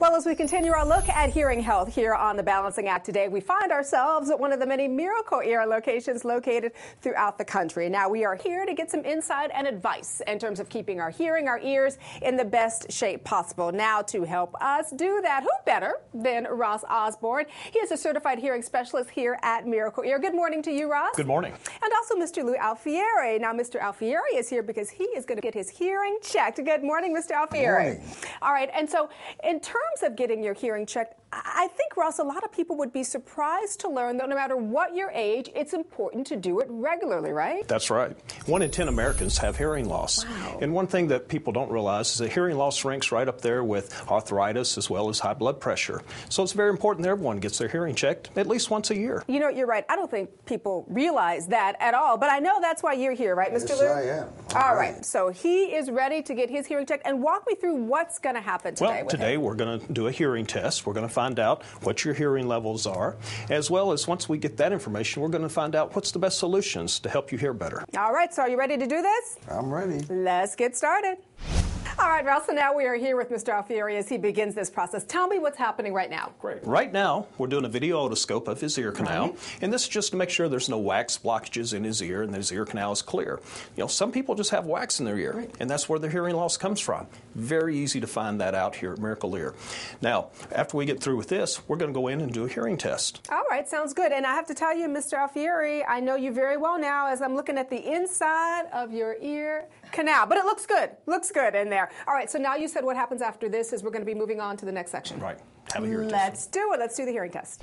Well, as we continue our look at hearing health here on The Balancing Act today, we find ourselves at one of the many Miracle Ear locations located throughout the country. Now, we are here to get some insight and advice in terms of keeping our hearing, our ears in the best shape possible. Now, to help us do that, who better than Ross Osbourne? He is a certified hearing specialist here at Miracle Ear. Good morning to you, Ross. Good morning. And also Mr. Lou Alfieri. Now, Mr. Alfieri is here because he is going to get his hearing checked. Good morning, Mr. Alfieri. Good morning. All right, and so in terms of getting your hearing checked, I think, Ross, a lot of people would be surprised to learn that no matter what your age, it's important to do it regularly, right? That's right. 1 in 10 Americans have hearing loss. Wow. And one thing that people don't realize is that hearing loss ranks right up there with arthritis as well as high blood pressure. So it's very important that everyone gets their hearing checked at least once a year. You know, you're right. I don't think people realize that at all. But I know that's why you're here, right, Mr. Yes, Lou? I am. All right. So he is ready to get his hearing checked. And walk me through what's going to happen today. Well, today we're going to do a hearing test. We're going to find out what your hearing levels are, as well as once we get that information, we're going to find out what's the best solutions to help you hear better. All right. So are you ready to do this? I'm ready. Let's get started. All right, Ralph, so now we are here with Mr. Alfieri as he begins this process. Tell me what's happening right now. Great. Right now, we're doing a video otoscope of his ear canal, and this is just to make sure there's no wax blockages in his ear and that his ear canal is clear. You know, some people just have wax in their ear, and that's where their hearing loss comes from. Very easy to find that out here at Miracle Ear. Now, after we get through with this, we're going to go in and do a hearing test. All right, sounds good. And I have to tell you, Mr. Alfieri, I know you very well now as I'm looking at the inside of your ear canal, but it looks good. Looks good in there. All right, so now you said what happens after this is we're going to be moving on to the next section. Right. Have a hearing test. Let's do it. Let's do the hearing test.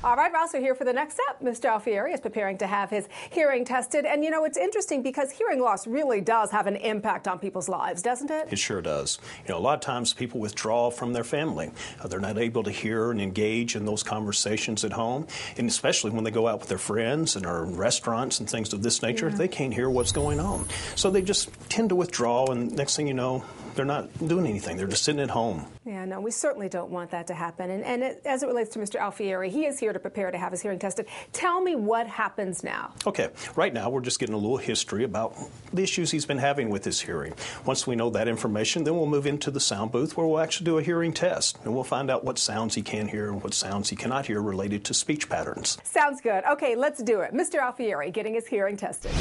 All right, Ross, we're here for the next step. Mr. Alfieri is preparing to have his hearing tested. And, you know, it's interesting because hearing loss really does have an impact on people's lives, doesn't it? It sure does. You know, a lot of times people withdraw from their family. They're not able to hear and engage in those conversations at home. And especially when they go out with their friends and are in restaurants and things of this nature, they can't hear what's going on. So they just tend to withdraw, and next thing you know, they're not doing anything. They're just sitting at home. Yeah, no, we certainly don't want that to happen. And as it relates to Mr. Alfieri, he is here to prepare to have his hearing tested. Tell me what happens now. Okay, right now we're just getting a little history about the issues he's been having with his hearing. Once we know that information, then we'll move into the sound booth where we'll actually do a hearing test. And we'll find out what sounds he can hear and what sounds he cannot hear related to speech patterns. Sounds good. Okay, let's do it. Mr. Alfieri getting his hearing tested.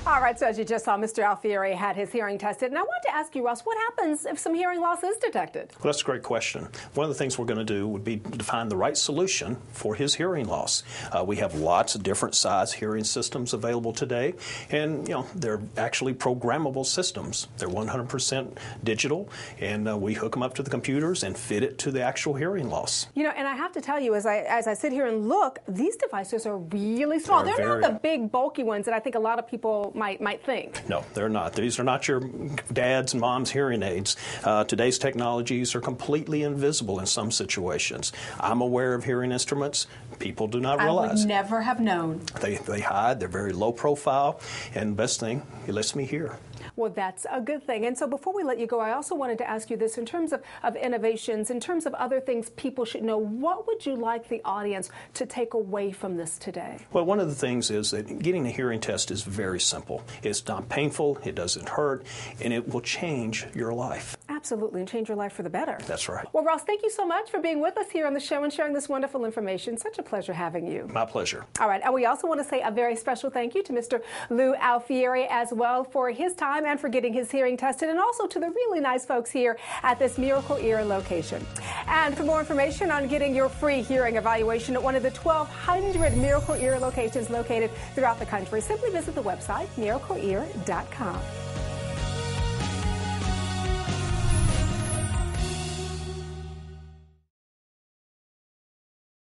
All right, so as you just saw, Mr. Alfieri had his hearing tested. And I want to ask you, Ross, what happens if some hearing loss is detected? Well, that's a great question. One of the things we're going to do would be to find the right solution for his hearing loss. We have lots of different size hearing systems available today. And, you know, they're actually programmable systems. They're 100% digital, and we hook them up to the computers and fit it to the actual hearing loss. You know, and I have to tell you, as I sit here and look, these devices are really small. They're not the big, bulky ones that I think a lot of people might think. No, they're not. These are not your dad's and mom's hearing aids. Today's technologies are completely invisible in some situations. I'm aware of hearing instruments. People do not realize. I would never have known. They hide. They're very low profile. And the best thing, it lets me hear. Well, that's a good thing. And so before we let you go, I also wanted to ask you this in terms of innovations, in terms of other things people should know. What would you like the audience to take away from this today? Well, one of the things is that getting a hearing test is very simple. It's not painful, it doesn't hurt, and it will change your life. Absolutely, and change your life for the better. That's right. Well, Ross, thank you so much for being with us here on the show and sharing this wonderful information. Such a pleasure having you. My pleasure. All right, and we also want to say a very special thank you to Mr. Lou Alfieri as well for his time and for getting his hearing tested, and also to the really nice folks here at this Miracle Ear location. And for more information on getting your free hearing evaluation at one of the 1,200 Miracle Ear locations located throughout the country, simply visit the website miracleear.com.